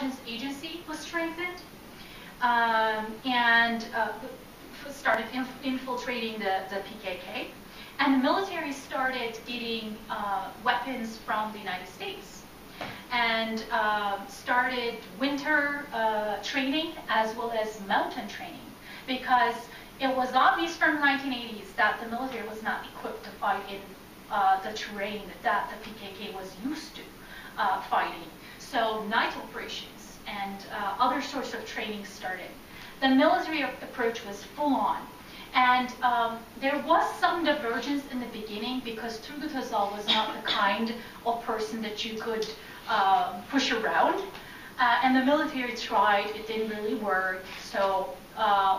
intelligence agency was strengthened, and started infiltrating the PKK. And the military started getting weapons from the United States, and started winter training as well as mountain training, because it was obvious from the 1980s that the military was not equipped to fight in the terrain that the PKK was used to fighting. So night operations and other sorts of training started. The military approach was full on. And there was some divergence in the beginning, because Turgut Özal was not the kind of person that you could push around. And the military tried, it didn't really work. So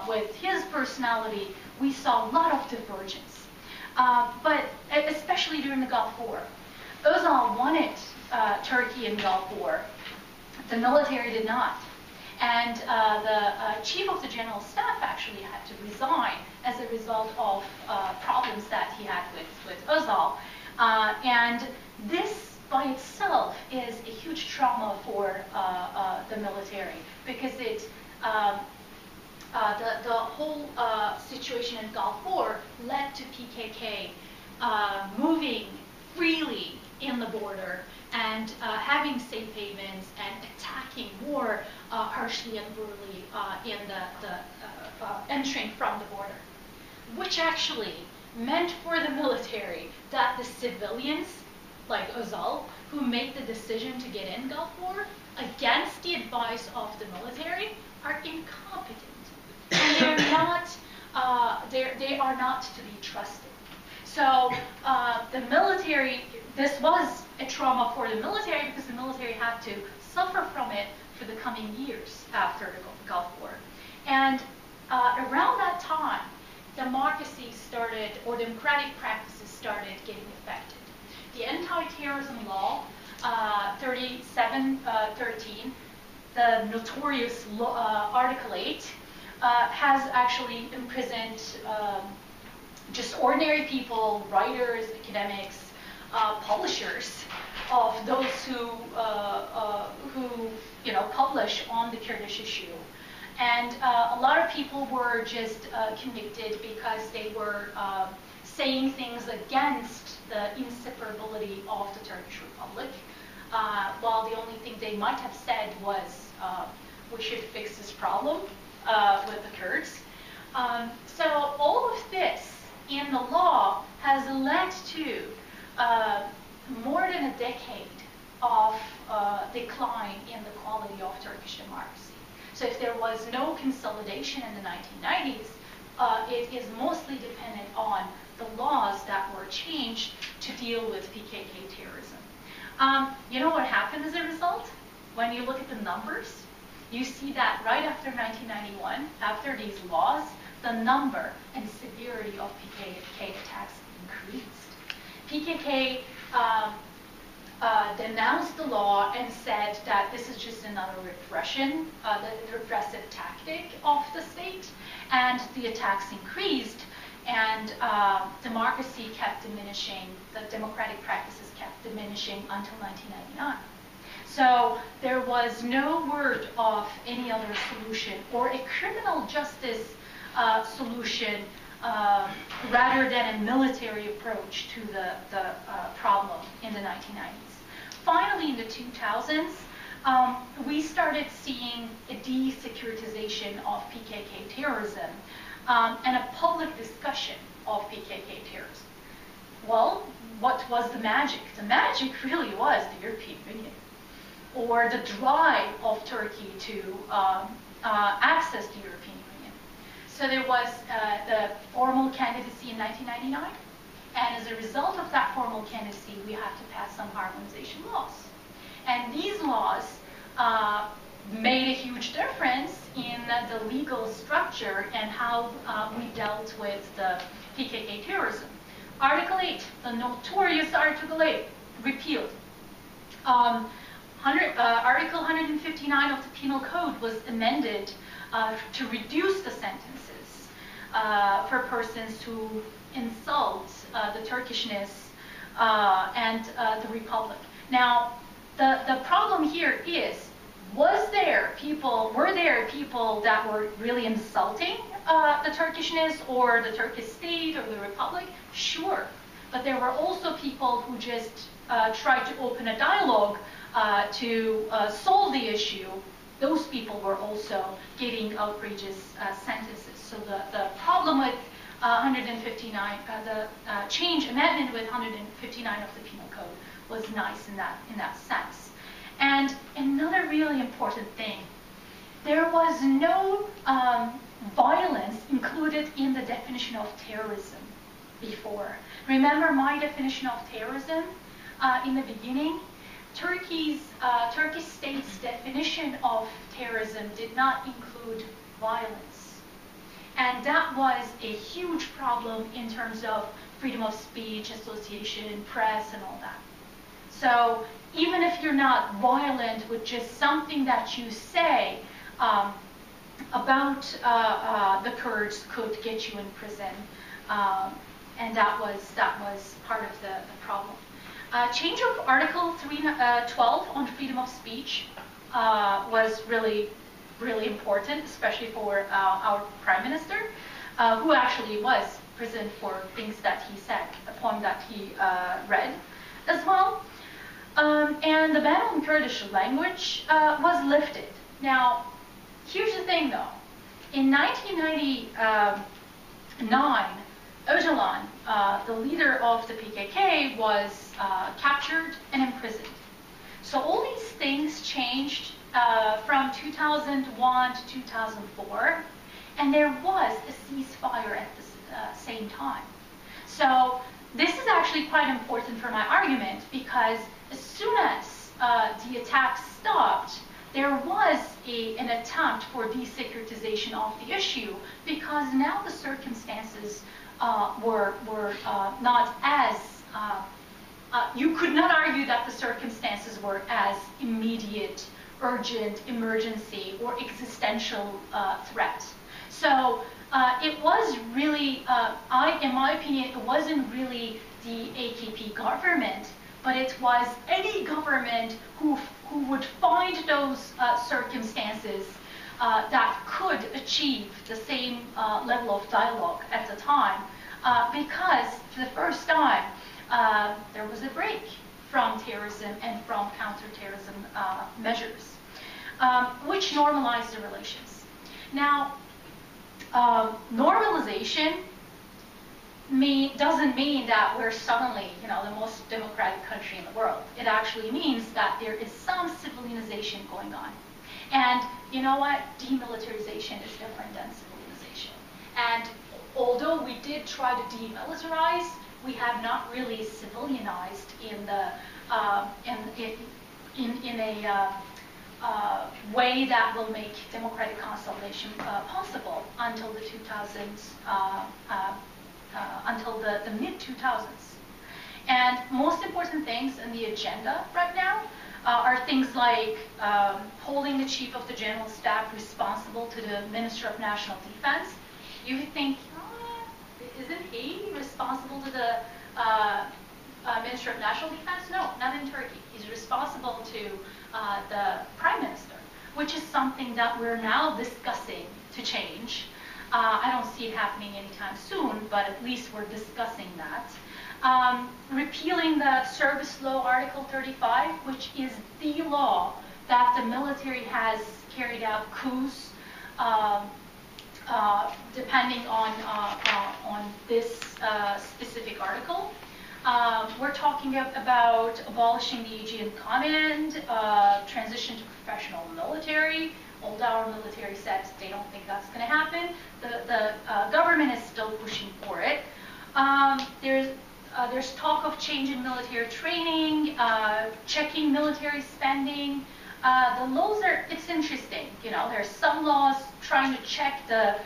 with his personality, we saw a lot of divergence. But especially during the Gulf War, Özal wanted Turkey in Gulf War. The military did not. And the chief of the general staff actually had to resign as a result of problems that he had with Özal. And this by itself is a huge trauma for the military, because it the whole situation in Gulf War led to PKK moving freely in the border and having safe havens and attacking more harshly and brutally in the entering from the border, which actually meant for the military that the civilians, like Özal, who made the decision to get in Gulf War against the advice of the military, are incompetent, and they are not to be trusted. So the military, this was a trauma for the military, because the military had to suffer from it for the coming years after the Gulf War. And around that time, democracy started, or democratic practices started getting affected. The anti-terrorism law, 3713, the notorious Article 8, has actually imprisoned just ordinary people, writers, academics, publishers of those who publish on the Kurdish issue. And a lot of people were just convicted because they were saying things against the inseparability of the Turkish Republic, while the only thing they might have said was, we should fix this problem with the Kurds. So all of this in the law has led to more than a decade of decline in the quality of Turkish democracy. So if there was no consolidation in the 1990s, it is mostly dependent on the laws that were changed to deal with PKK terrorism. You know what happened as a result? When you look at the numbers, you see that right after 1991, after these laws, the number and severity of PKK attacks increased. PKK denounced the law and said that this is just another repression, the repressive tactic of the state, and the attacks increased, and democracy kept diminishing, the democratic practices kept diminishing until 1999. So there was no word of any other solution or a criminal justice solution rather than a military approach to the problem in the 1990s. Finally, in the 2000s, we started seeing a de-securitization of PKK terrorism and a public discussion of PKK terrorism. Well, what was the magic? The magic really was the European Union, or the drive of Turkey to access the European Union. So there was the formal candidacy in 1999, and as a result of that formal candidacy, we had to pass some harmonization laws. And these laws made a huge difference in the legal structure and how we dealt with the PKK terrorism. Article 8, the notorious Article 8, repealed. Article 159 of the Penal Code was amended to reduce the sentences for persons who insult the Turkishness and the Republic. Now, the problem here is, was there there people that were really insulting the Turkishness or the Turkish state or the republic? Sure. But there were also people who just tried to open a dialogue to solve the issue. Those people were also getting outrageous sentences. So the problem with 159, the change amendment with 159 of the Penal Code was nice in that sense. And another really important thing, there was no violence included in the definition of terrorism before. Remember my definition of terrorism in the beginning? Turkish state's definition of terrorism did not include violence. And that was a huge problem in terms of freedom of speech, association, press, and all that. So even if you're not violent with just something that you say about the Kurds could get you in prison. And that was part of the problem. Change of Article 312 on freedom of speech was really, really important, especially for our Prime Minister, who actually was imprisoned for things that he said, a poem that he read as well. And the ban on Kurdish language was lifted. Now, here's the thing though. In 1999, Öcalan, the leader of the PKK, was captured and imprisoned. So all these things changed from 2001 to 2004, and there was a ceasefire at the same time. So this is actually quite important for my argument, because as soon as the attacks stopped, there was an attempt for desecuritization of the issue, because now the circumstances were not as, you could not argue that the circumstances were as immediate, urgent, emergency, or existential threat. So it was really, in my opinion, it wasn't really the AKP government, but it was any government who would find those circumstances that could achieve the same level of dialogue at the time, because for the first time there was a break from terrorism and from counterterrorism measures, which normalized the relations. Now, normalization doesn't mean that we're suddenly, the most democratic country in the world. It actually means that there is some civilization going on. And you know what? Demilitarization is different than civilization. And although we did try to demilitarize, we have not really civilianized in the in a way that will make democratic consolidation possible until the 2000s, until the mid-2000s. And most important things in the agenda right now are things like holding the Chief of the General Staff responsible to the Minister of National Defense. You would think, isn't he responsible to the Minister of National Defense? No, not in Turkey. He's responsible to the Prime Minister, which is something that we're now discussing to change. I don't see it happening anytime soon, but at least we're discussing that. Repealing the Service Law Article 35, which is the law that the military has carried out coups, depending on this specific article. We're talking about abolishing the Aegean Command, transition to professional military. Although our military says they don't think that's going to happen, the government is still pushing for it. There's talk of change in military training, checking military spending. The laws it's interesting. There's some laws trying to check the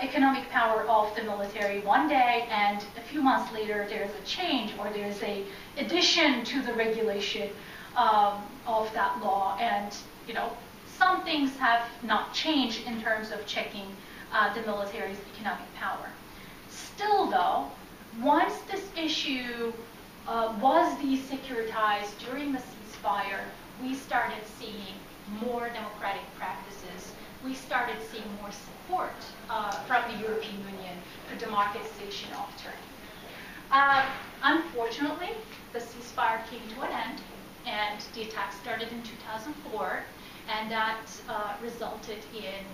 economic power of the military one day, and a few months later there's a change, or there's a addition to the regulation of that law. And some things have not changed in terms of checking the military's economic power. Still though, once this issue was desecuritized during the ceasefire, we started seeing more democratic practices, we started seeing more support from the European Union for democratization of Turkey. Unfortunately, the ceasefire came to an end, and the attack started in 2004, and that resulted in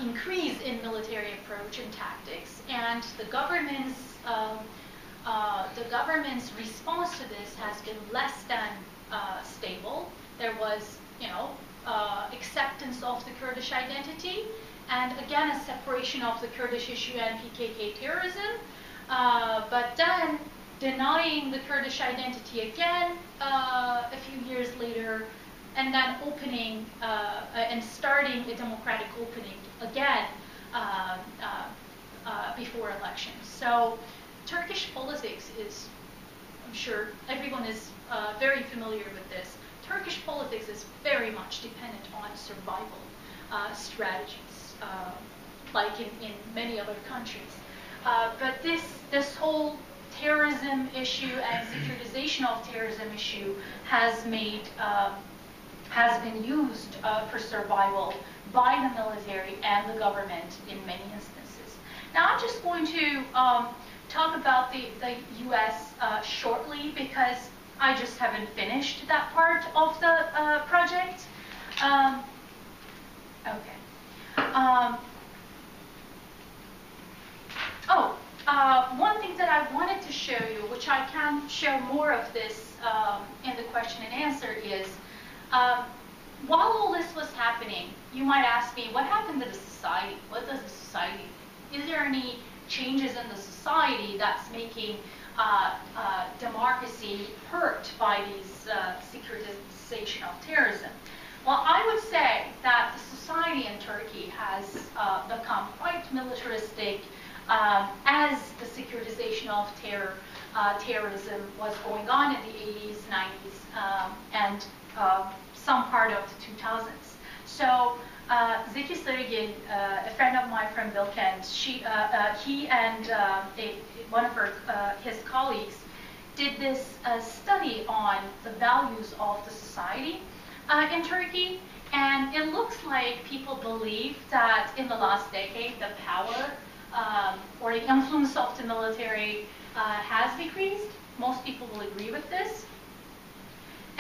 increase in military approach and tactics, and the government's response to this has been less than stable. There was, acceptance of the Kurdish identity, and again a separation of the Kurdish issue and PKK terrorism, but then denying the Kurdish identity again a few years later, and then opening and starting a democratic opening again before elections. So Turkish politics is, I'm sure everyone is very familiar with this. Turkish politics is very much dependent on survival strategies, like in many other countries. But this whole terrorism issue and securitization of terrorism issue has been used for survival by the military and the government in many instances. Now I'm just going to talk about the U.S. Shortly, because I just haven't finished that part of the project. One thing that I wanted to show you, which I can show more of this in the question and answer, is while all this was happening, you might ask me, what happened to the society? What does the society do? Is there any changes in the society that's making democracy hurt by these securitization of terrorism? Well, I would say that the society in Turkey has become quite militaristic as the securitization of terrorism was going on in the 80s, 90s, and some part of the 2000s. So Zeki Sarıgil, a friend of mine from Bilkent, he and one of his colleagues did this study on the values of the society in Turkey, and it looks like people believe that in the last decade the power or the influence of the military has decreased. Most people will agree with this.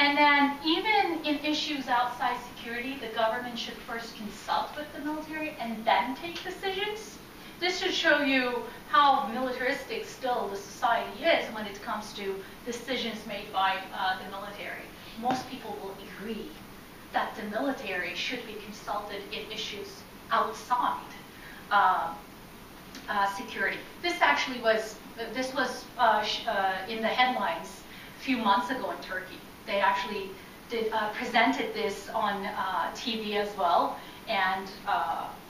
And then even in issues outside security, the government should first consult with the military and then take decisions. This should show you how militaristic still the society is when it comes to decisions made by the military. Most people will agree that the military should be consulted in issues outside security. This actually was in the headlines a few months ago in Turkey. They actually presented this on TV as well, and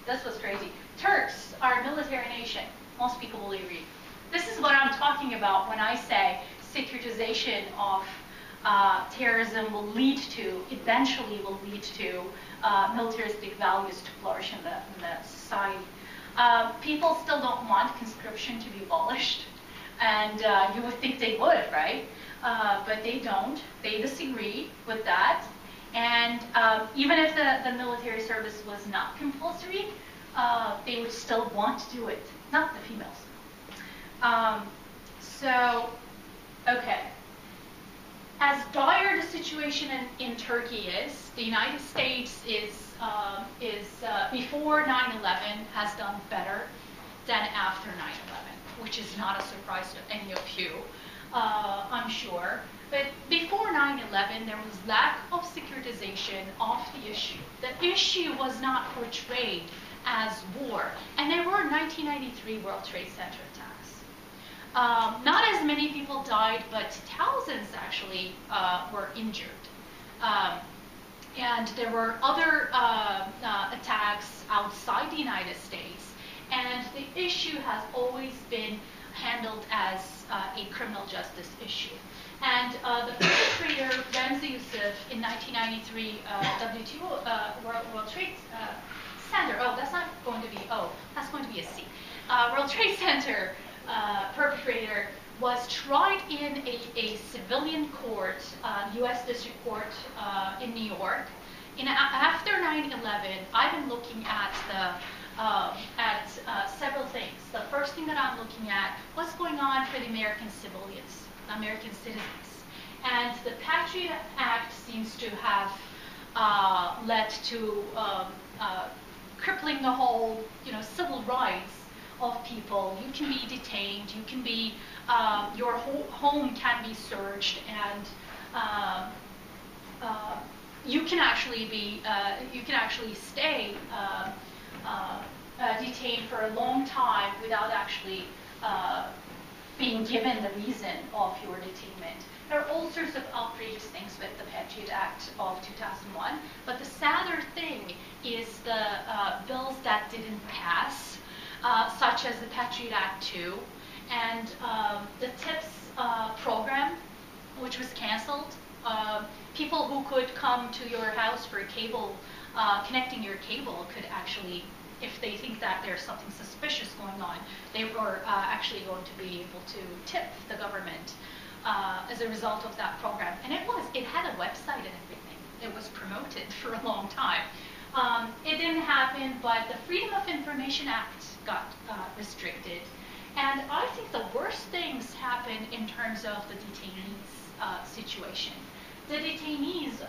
this was crazy. Turks are a military nation. Most people will agree. This is what I'm talking about when I say securitization of terrorism eventually will lead to militaristic values to flourish in the society. People still don't want conscription to be abolished, and you would think they would, right? But they don't. They disagree with that. And even if the military service was not compulsory, they would still want to do it, not the females. Okay. As dire the situation in Turkey is, the United States is before 9/11 has done better than after 9/11, which is not a surprise to any of you, I'm sure. But before 9/11, there was lack of securitization of the issue. The issue was not portrayed as war, and there were 1993 World Trade Center attacks. Not as many people died, but thousands actually were injured. And there were other attacks outside the United States, and the issue has always been handled as a criminal justice issue. And the perpetrator, Remzi Yusuf, in 1993 WTO World Trade Center, that's not going to be, that's going to be a C. World Trade Center perpetrator was tried in a civilian court, U.S. District Court in New York. After 9/11, I've been looking at several things. The first thing that I'm looking at, what's going on for the American civilians, American citizens. And the Patriot Act seems to have led to crippling the whole, civil rights of people. You can be detained. You can be, your home can be searched, and you can actually stay detained for a long time without actually being given the reason of your detainment. There are all sorts of outrageous things with the Patriot Act of 2001, but the sadder thing is the bills that didn't pass, such as the Patriot Act 2, and the TIPS program, which was canceled. People who could come to your house for cable, connecting your cable, could actually, if they think that there's something suspicious going on, they were actually going to be able to tip the government as a result of that program. And it had a website and everything. It was promoted for a long time. It didn't happen, but the Freedom of Information Act got restricted. And I think the worst things happened in terms of the detainees situation. The detainees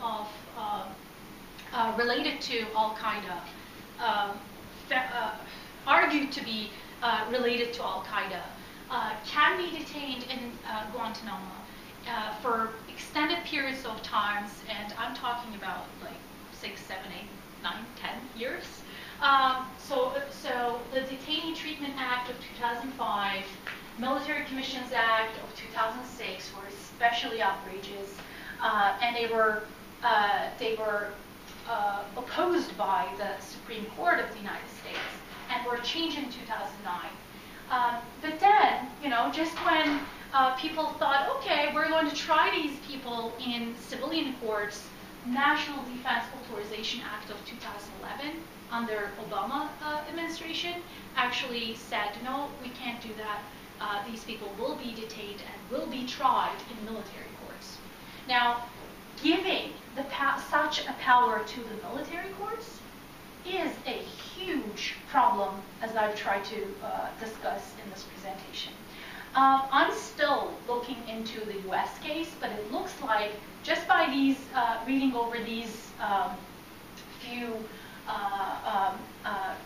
related to Al-Qaeda, argued to be related to Al-Qaeda, can be detained in Guantanamo for extended periods of times, and I'm talking about like 6, 7, 8, 9, 10 years. So the Detainee Treatment Act of 2005, Military Commissions Act of 2006 were especially outrageous, and they were opposed by the Supreme Court of the United States and were changed in 2009. But then, just when people thought, okay, we're going to try these people in civilian courts, National Defense Authorization Act of 2011 under Obama administration actually said, no, we can't do that. These people will be detained and will be tried in military courts. Now, giving such a power to the military courts is a huge problem, as I've tried to discuss in this presentation. I'm still looking into the US case, but it looks like, just by reading over these few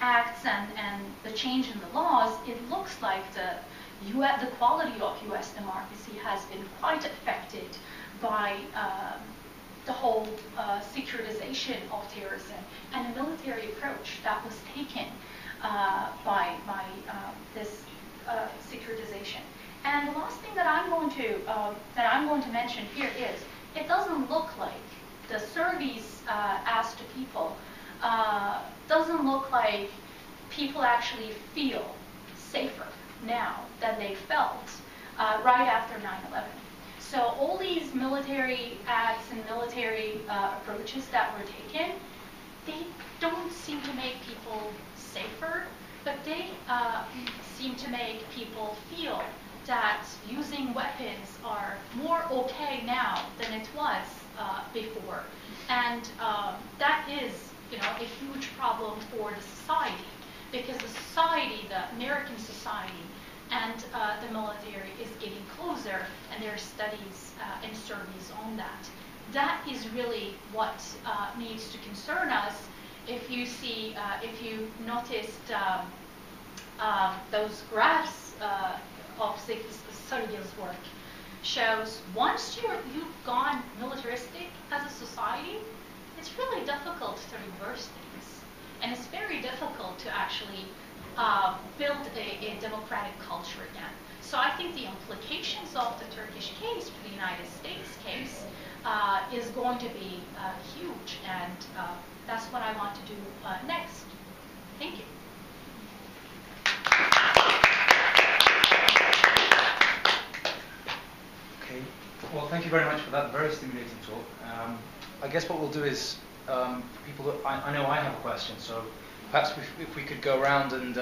acts and the change in the laws, it looks like the quality of US democracy has been quite affected by the whole securitization of terrorism and the military approach that was taken by this securitization. And the last thing that I'm going to mention here is, it doesn't look like the surveys asked to people doesn't look like people actually feel safer now than they felt right after 9/11. So all these military acts and military approaches that were taken, they don't seem to make people safer, but they seem to make people feel that using weapons are more okay now than it was before. And that is, a huge problem for the society, because the society, the American society, and the military is getting closer, and there are studies and surveys on that. That is really what needs to concern us. If you see, if you noticed those graphs of Sergey's work, shows once you've gone militaristic as a society, it's really difficult to reverse things, and it's very difficult to actually build a democratic culture again. So I think the implications of the Turkish case for the United States case is going to be huge, and that's what I want to do next. Thank you. Okay. Well, thank you very much for that very stimulating talk. I guess what we'll do is, people that I know I have a question, so perhaps if we could go around and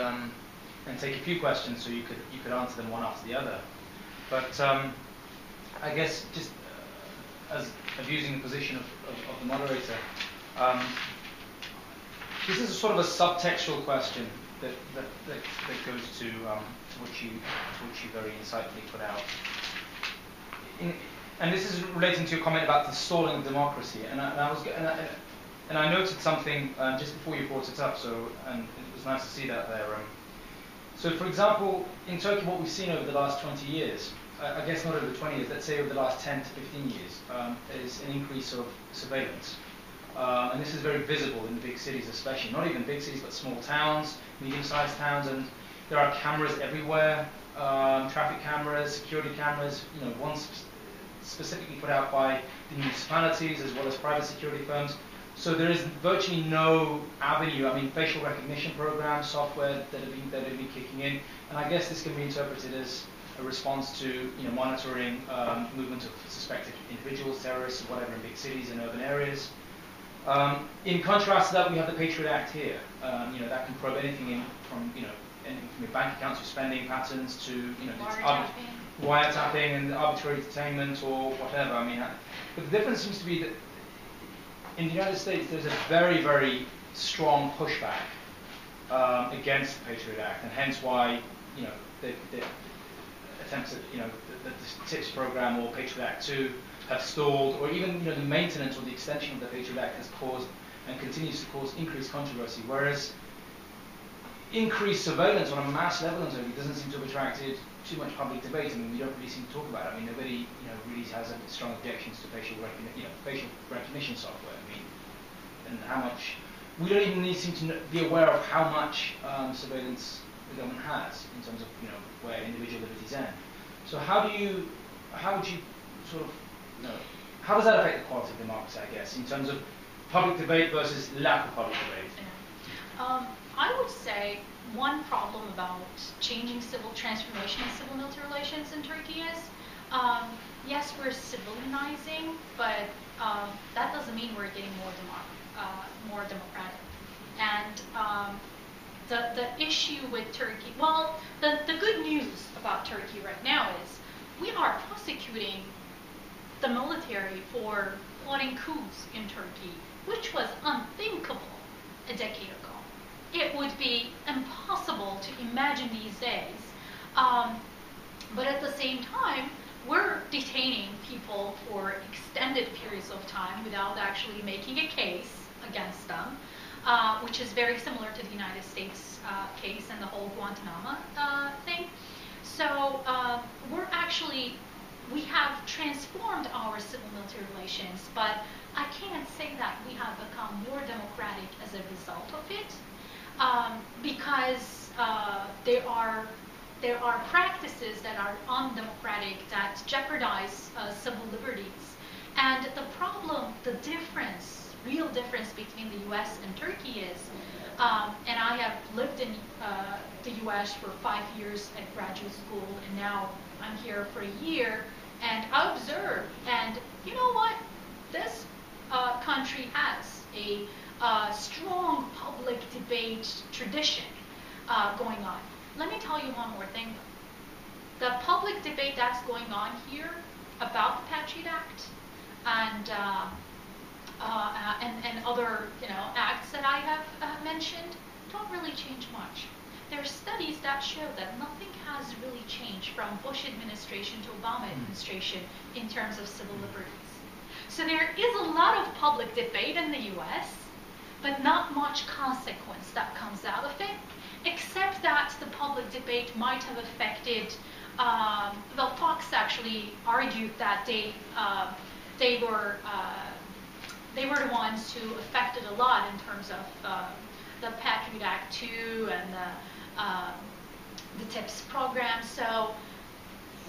take a few questions, so you could answer them one after the other. But I guess just as abusing the position of the moderator, this is a sort of a subtextual question that goes to what you very insightfully put out. And this is relating to your comment about the stalling of democracy. And I noted something just before you brought it up. And it was nice to see that there. So, for example, in Turkey, what we've seen over the last 20 years, I guess not over 20 years, let's say over the last 10 to 15 years, is an increase of surveillance. And this is very visible in the big cities especially. Not even big cities, but small towns, medium-sized towns, and there are cameras everywhere, traffic cameras, security cameras, ones specifically put out by the municipalities as well as private security firms. So there is virtually no avenue. I mean, facial recognition programs, software that have been kicking in, and I guess this can be interpreted as a response to monitoring movement of suspected individuals, terrorists, or whatever in big cities and urban areas. In contrast to that, we have the Patriot Act here. That can probe anything from anything from your bank accounts to spending patterns to wiretapping and arbitrary detainment or whatever. I mean, but the difference seems to be that in the United States, there's a very, very strong pushback against the Patriot Act, and hence why the attempts at the TIPS program or Patriot Act 2 have stalled, or even the maintenance or the extension of the Patriot Act has caused and continues to cause increased controversy. Whereas increased surveillance on a mass level in Turkey doesn't seem to have attracted too much public debate. I mean, we don't really seem to talk about it. I mean, nobody really has strong objections to facial recognition software. I mean, and how much we don't even seem to be aware of how much surveillance the government has in terms of where individual liberties end. So how would you sort of how does that affect the quality of democracy, I guess, in terms of public debate versus lack of public debate? I would say one problem about changing civil transformation and civil military relations in Turkey is, yes, we're civilianizing, but that doesn't mean we're getting more democratic. And the issue with Turkey, well, the good news about Turkey right now is we are prosecuting the military for plotting coups in Turkey, which was unthinkable a decade ago. It would be impossible to imagine these days. But at the same time, we're detaining people for extended periods of time without actually making a case against them, which is very similar to the United States case and the whole Guantanamo thing. So we have transformed our civil-military relations, but I can't say that we have become more democratic as a result of it, because there are practices that are undemocratic that jeopardize civil liberties. And the real difference between the U.S. and Turkey is, and I have lived in the U.S. for 5 years at graduate school, and now I'm here for a year, and I observe, and you know what? This country has a strong public debate tradition going on. Let me tell you one more thing. The public debate that's going on here about the Patriot Act and other acts that I have mentioned don't really change much. There are studies that show that nothing has really changed from Bush administration to Obama administration in terms of civil liberties. So there is a lot of public debate in the U.S., but not much consequence that comes out of it, except that the public debate might have affected, Fox actually argued that they were the ones who affected a lot in terms of the Patriot Act 2 and the TIPS program. So,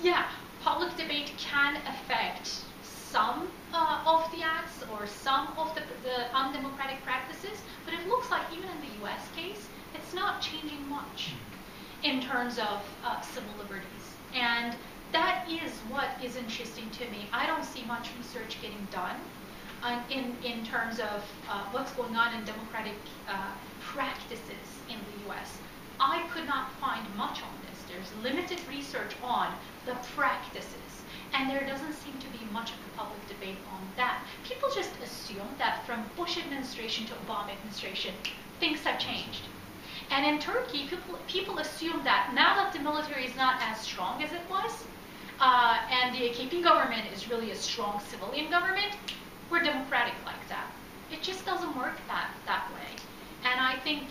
yeah, public debate can affect some of the acts or some of the undemocratic practices, but it looks like even in the U.S. case, it's not changing much in terms of civil liberties. And that is what is interesting to me. I don't see much research getting done in terms of what's going on in democratic practices in the U.S. I could not find much on this. There's limited research on the practices, and there doesn't seem to be much of a public debate on that. People just assume that from Bush administration to Obama administration, things have changed. And in Turkey, people assume that now that the military is not as strong as it was, and the AKP government is really a strong civilian government, we're democratic like that. It just doesn't work that way. And I think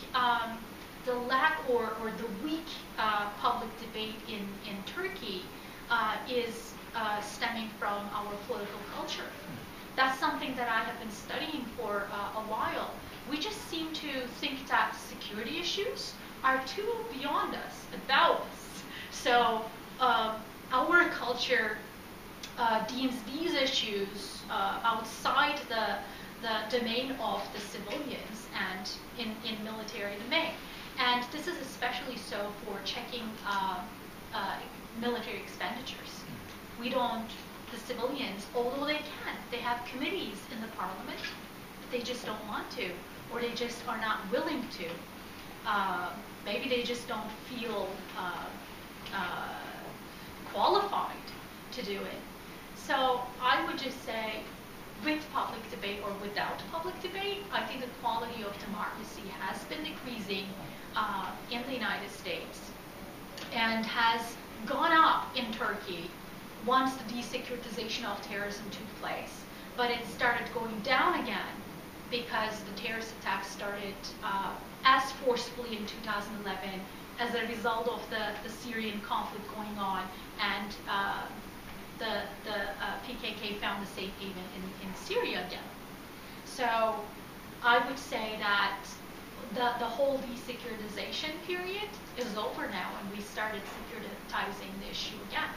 the lack or the weak public debate in Turkey is stemming from our political culture. That's something that I have been studying for a while. We just seem to think that security issues are too beyond us, about us. So our culture deems these issues outside the domain of the civilians and in military domain. And this is especially so for checking military expenditures. We don't, the civilians, although they can, they have committees in the parliament, but they just don't want to, or they just are not willing to. Maybe they just don't feel qualified to do it. So I would just say, with public debate or without public debate, I think the quality of democracy has been decreasing in the United States and has gone up in Turkey once the desecuritization of terrorism took place. But it started going down again because the terrorist attacks started as forcefully in 2011 as a result of the Syrian conflict going on, and the PKK found a safe haven in Syria again. So I would say that the whole desecuritization period is over now, and we started securitizing the issue again.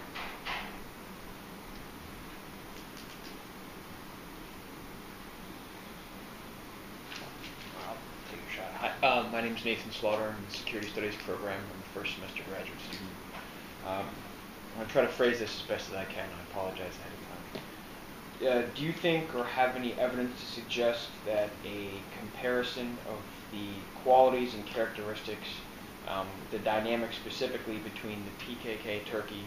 I'll take a shot. Hi, my name is Nathan Slaughter. I'm in the Security Studies program. I'm a first semester graduate student. I'm going to try to phrase this as best as I can. I apologize ahead of time. Do you think or have any evidence to suggest that a comparison of the qualities and characteristics, the dynamic specifically between the PKK Turkey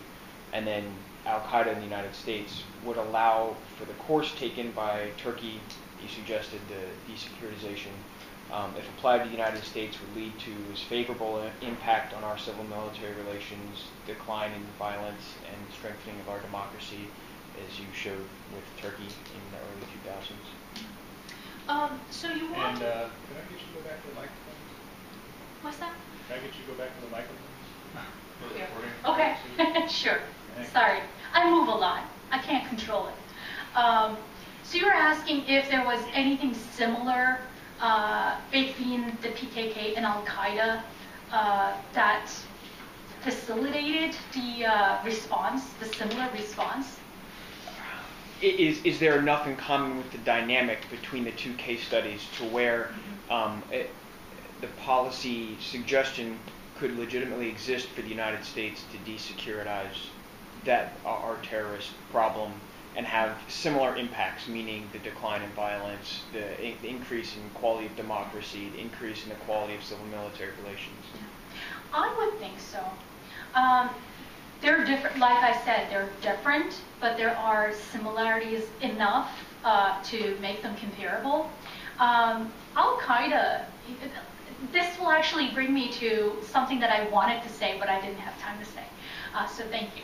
and then Al-Qaeda in the United States would allow for the course taken by Turkey, you suggested the desecuritization, if applied to the United States, would lead to as favorable impact on our civil-military relations, decline in violence, and strengthening of our democracy, as you showed with Turkey in the early 2000s? So you want Can I get you to go back to the microphone? What's that? Can I get you to go back to the microphone? Here. Okay, sure. Sorry. I move a lot. I can't control it. So you were asking if there was anything similar between the PKK and Al-Qaeda that facilitated the response, the similar response? Is there enough in common with the dynamic between the two case studies to where the policy suggestion could legitimately exist for the United States to desecuritize that our terrorist problem and have similar impacts, meaning the decline in violence, the increase in quality of democracy, the increase in the quality of civil-military relations? I would think so. They're different, like I said, they're different, but there are similarities enough to make them comparable. Al-Qaeda, this will actually bring me to something that I wanted to say, but I didn't have time to say. So thank you.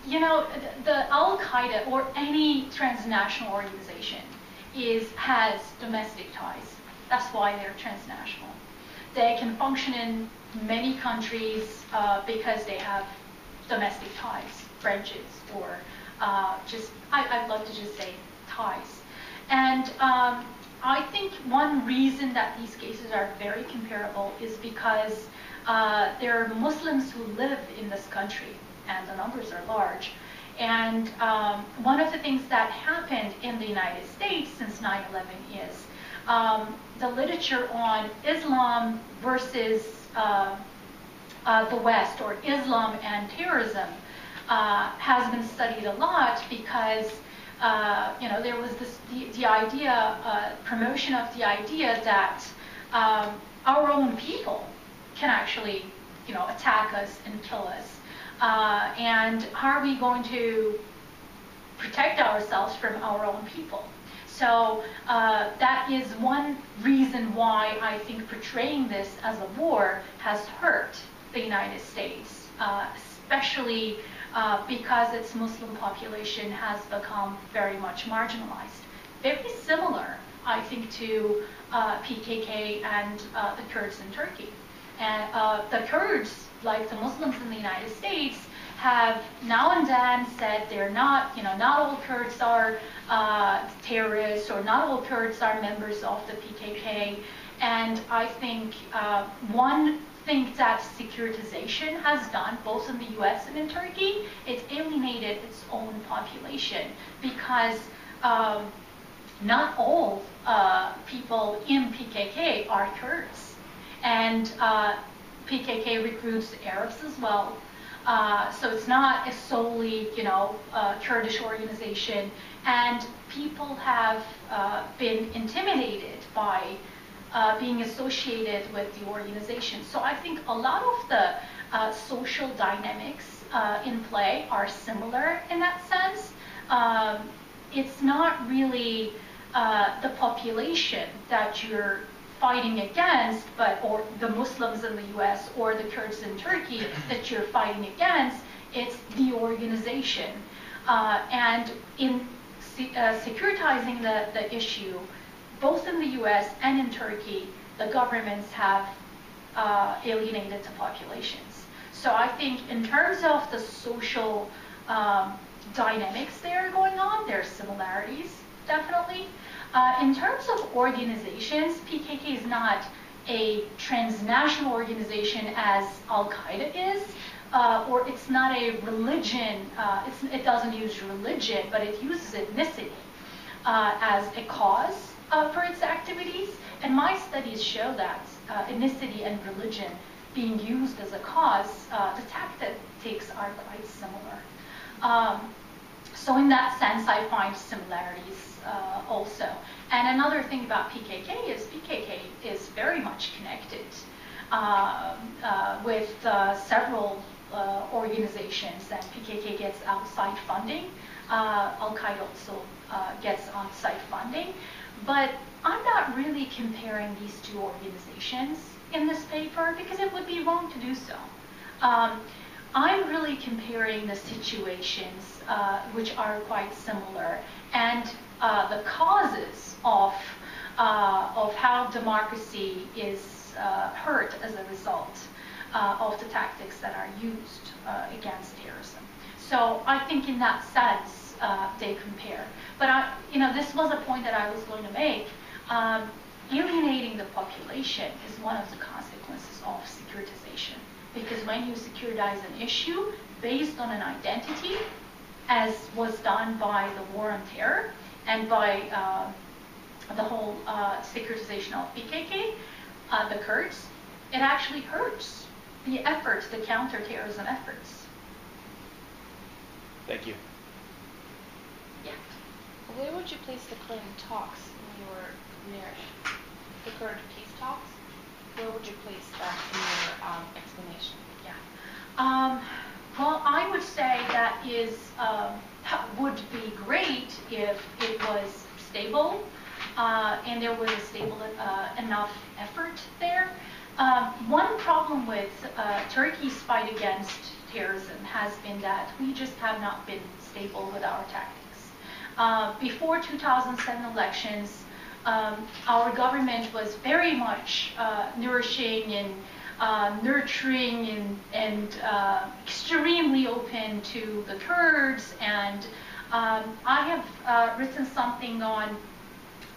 You know, the Al-Qaeda or any transnational organization has domestic ties. That's why they're transnational. They can function in many countries because they have domestic ties, branches, or I'd love to just say ties. And I think one reason that these cases are very comparable is because there are Muslims who live in this country, and the numbers are large. And one of the things that happened in the United States since 9/11 is the literature on Islam versus the West, or Islam and terrorism, has been studied a lot because you know, there was the idea, promotion of the idea that our own people can actually attack us and kill us. And how are we going to protect ourselves from our own people? So that is one reason why I think portraying this as a war has hurt the United States, especially because its Muslim population has become very much marginalized. Very similar, I think, to PKK and the Kurds in Turkey. And the Kurds, like the Muslims in the United States, have now and then said they're not, not all Kurds are terrorists, or not all Kurds are members of the PKK. And I think one thing that securitization has done, both in the US and in Turkey, it's alienated its own population, because not all people in PKK are Kurds. And PKK recruits Arabs as well. So it's not a solely, Kurdish organization. And people have been intimidated by being associated with the organization. So I think a lot of the social dynamics in play are similar in that sense. It's not really the population that you're fighting against, or the Muslims in the US or the Kurds in Turkey that you're fighting against, it's the organization. And in securitizing the issue, both in the US and in Turkey, the governments have alienated the populations. So I think in terms of the social dynamics that are going on, there are similarities, definitely. In terms of organizations, PKK is not a transnational organization as Al-Qaeda is, or it's not a religion. It doesn't use religion, but it uses ethnicity as a cause for its activities. And my studies show that ethnicity and religion being used as a cause, the tactics are quite similar. So in that sense, I find similarities also. And another thing about PKK is very much connected with several organizations, and PKK gets outside funding. Al-Qaeda also gets on-site funding. But I'm not really comparing these two organizations in this paper, because it would be wrong to do so. I'm really comparing the situations which are quite similar, and the causes of how democracy is hurt as a result of the tactics that are used against terrorism. So I think in that sense they compare. But this was a point that I was going to make. Alienating the population is one of the consequences of securitization. Because when you securitize an issue based on an identity, as was done by the War on Terror and by the whole securitization of PKK, the Kurds, it actually hurts the efforts, the counterterrorism efforts. Thank you. Yeah. Where would you place the current talks in your narrative? The current peace talks? Where would you place that in your explanation? Yeah. Well, I would say that would be great if it was stable and there was a stable enough effort there. One problem with Turkey's fight against terrorism has been that we just have not been stable with our tactics. Before 2007 elections, our government was very much nourishing and nurturing and extremely open to the Kurds. And I have written something on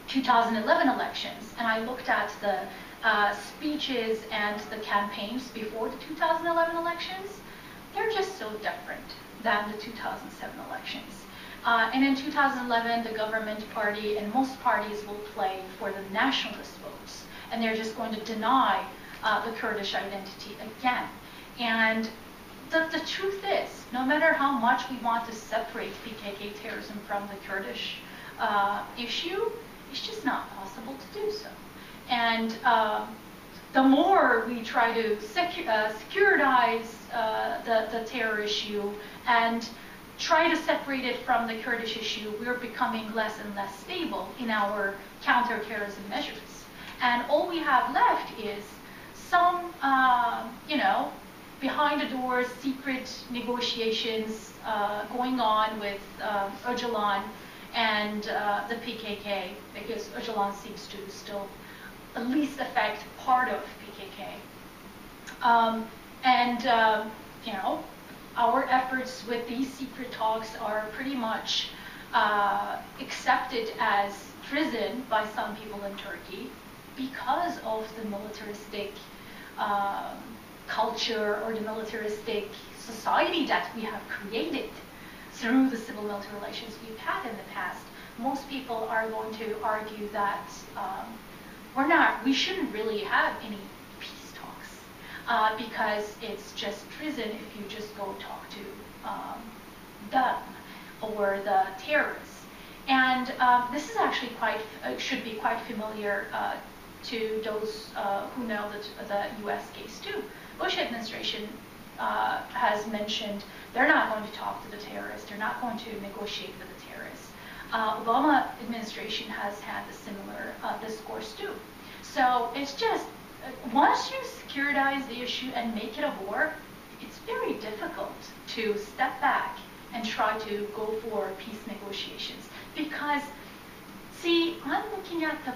2011 elections, and I looked at the speeches and the campaigns before the 2011 elections. They're just so different than the 2007 elections. And in 2011, the government party and most parties will play for the nationalist votes, and they're just going to deny the Kurdish identity again. And the truth is, no matter how much we want to separate PKK terrorism from the Kurdish issue, it's just not possible to do so. And the more we try to securitize the terror issue and try to separate it from the Kurdish issue, we're becoming less and less stable in our counterterrorism measures. And all we have left is some, behind the doors, secret negotiations going on with Öcalan and the PKK, because Öcalan seems to still at least affect part of PKK. Our efforts with these secret talks are pretty much accepted as treason by some people in Turkey because of the militaristic culture or the militaristic society that we have created through the civil-military relations we've had in the past. Most people are going to argue that we shouldn't really have any peace talks because it's just treason if you just go talk to them or the terrorists. And this is actually should be quite familiar to those who know the U.S. case too. Bush administration has mentioned they're not going to talk to the terrorists, they're not going to negotiate with the terrorists. Obama administration has had a similar discourse too. So it's just, once you securitize the issue and make it a war, it's very difficult to step back and try to go for peace negotiations. Because, see, I'm looking at the